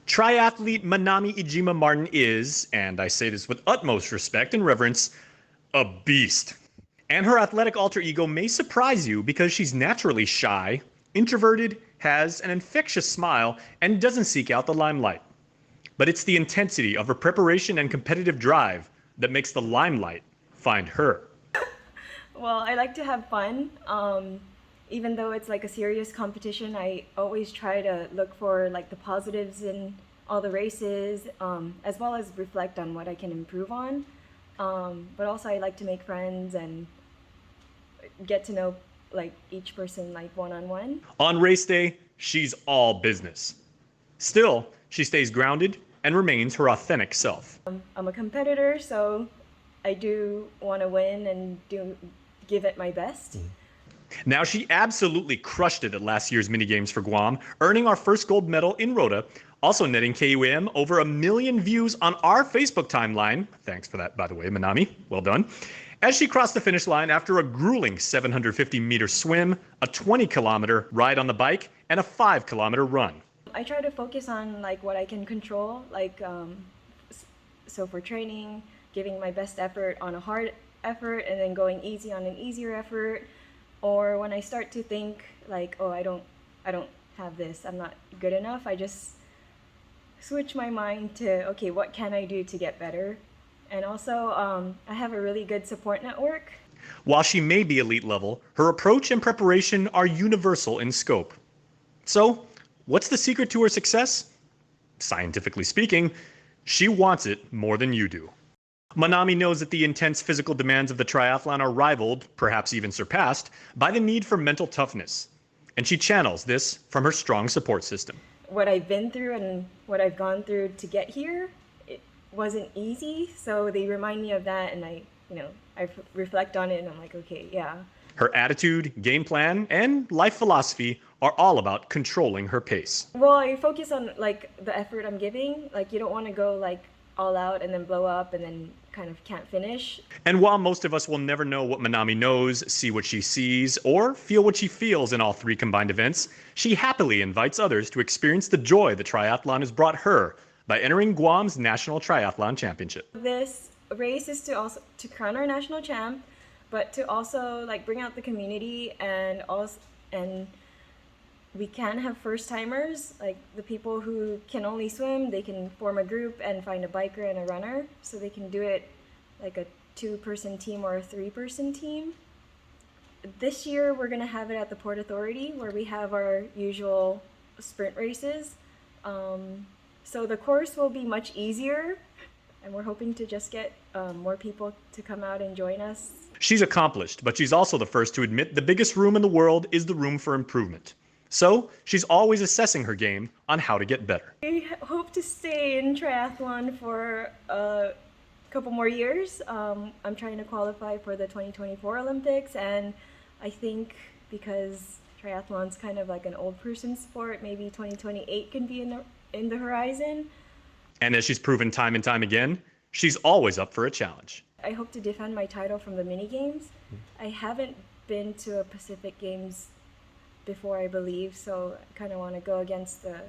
Triathlete Manami Ijima Martin is, and I say this with utmost respect and reverence, a beast. And her athletic alter ego may surprise you because she's naturally shy, introverted, has an infectious smile, and doesn't seek out the limelight. But it's the intensity of her preparation and competitive drive that makes the limelight find her. Well, I like to have fun. Even though it's like a serious competition, I always try to look for like the positives in all the races, as well as reflect on what I can improve on. But also I like to make friends and get to know like each person like one-on-one. On race day, she's all business. Still, she stays grounded and remains her authentic self. I'm a competitor, so I do want to win and give it my best. Now, she absolutely crushed it at last year's minigames for Guam, earning our first gold medal in Rota, also netting KUAM over 1 million views on our Facebook timeline. Thanks for that, by the way, Manami. Well done. As she crossed the finish line after a grueling 750-meter swim, a 20-kilometer ride on the bike, and a 5-kilometer run. I try to focus on like what I can control, like so for training, giving my best effort on a hard effort and then going easy on an easier effort. Or when I start to think like, oh, I don't have this, I'm not good enough, I just switch my mind to, okay, what can I do to get better? And also, I have a really good support network. While she may be elite level, her approach and preparation are universal in scope. So, what's the secret to her success? Scientifically speaking, she wants it more than you do. Manami knows that the intense physical demands of the triathlon are rivaled, perhaps even surpassed, by the need for mental toughness. And she channels this from her strong support system. What I've been through and what I've gone through to get here, it wasn't easy. So they remind me of that, and I reflect on it and I'm like, okay, yeah. Her attitude, game plan, and life philosophy are all about controlling her pace. Well, I focus on like the effort I'm giving. Like you don't want to go like all out and then blow up and then kind of can't finish. And while most of us will never know what Manami knows, see what she sees, or feel what she feels in all three combined events, she happily invites others to experience the joy the triathlon has brought her by entering Guam's National Triathlon Championship. This race is to crown our national champ, but to also like bring out the community and we can have first timers, like the people who can only swim, they can form a group and find a biker and a runner, so they can do it like a 2-person team or a 3-person team. This year we're going to have it at the Port Authority where we have our usual sprint races. So the course will be much easier and we're hoping to just get more people to come out and join us. She's accomplished, but she's also the first to admit the biggest room in the world is the room for improvement. So, she's always assessing her game on how to get better. I hope to stay in triathlon for a couple more years. I'm trying to qualify for the 2024 Olympics, and I think because triathlon's kind of like an old person sport, maybe 2028 can be in the horizon. And as she's proven time and time again, she's always up for a challenge. I hope to defend my title from the mini games. I haven't been to a Pacific Games before, I believe, so I kind of want to go against the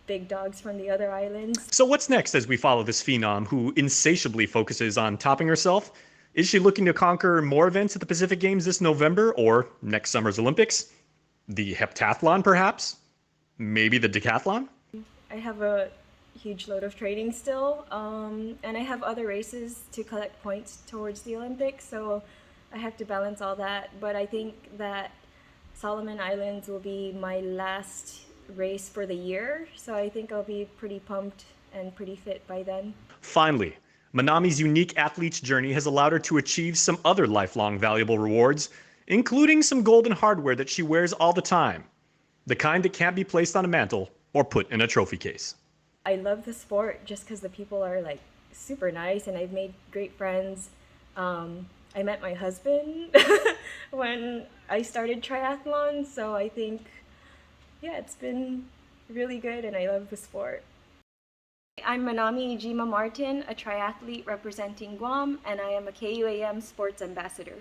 big dogs from the other islands. So what's next as we follow this phenom who insatiably focuses on topping herself? Is she looking to conquer more events at the Pacific Games this November or next summer's Olympics? The heptathlon, perhaps? Maybe the decathlon? I have a huge load of training still, and I have other races to collect points towards the Olympics, so I have to balance all that. But I think that Solomon Islands will be my last race for the year, so I think I'll be pretty pumped and pretty fit by then. Finally, Manami's unique athlete's journey has allowed her to achieve some other lifelong valuable rewards, including some golden hardware that she wears all the time, the kind that can't be placed on a mantle or put in a trophy case. I love the sport just because the people are like super nice and I've made great friends. I met my husband when I started triathlon, so I think, yeah, it's been really good and I love the sport. I'm Manami Ijima Martin, a triathlete representing Guam, and I am a KUAM sports ambassador.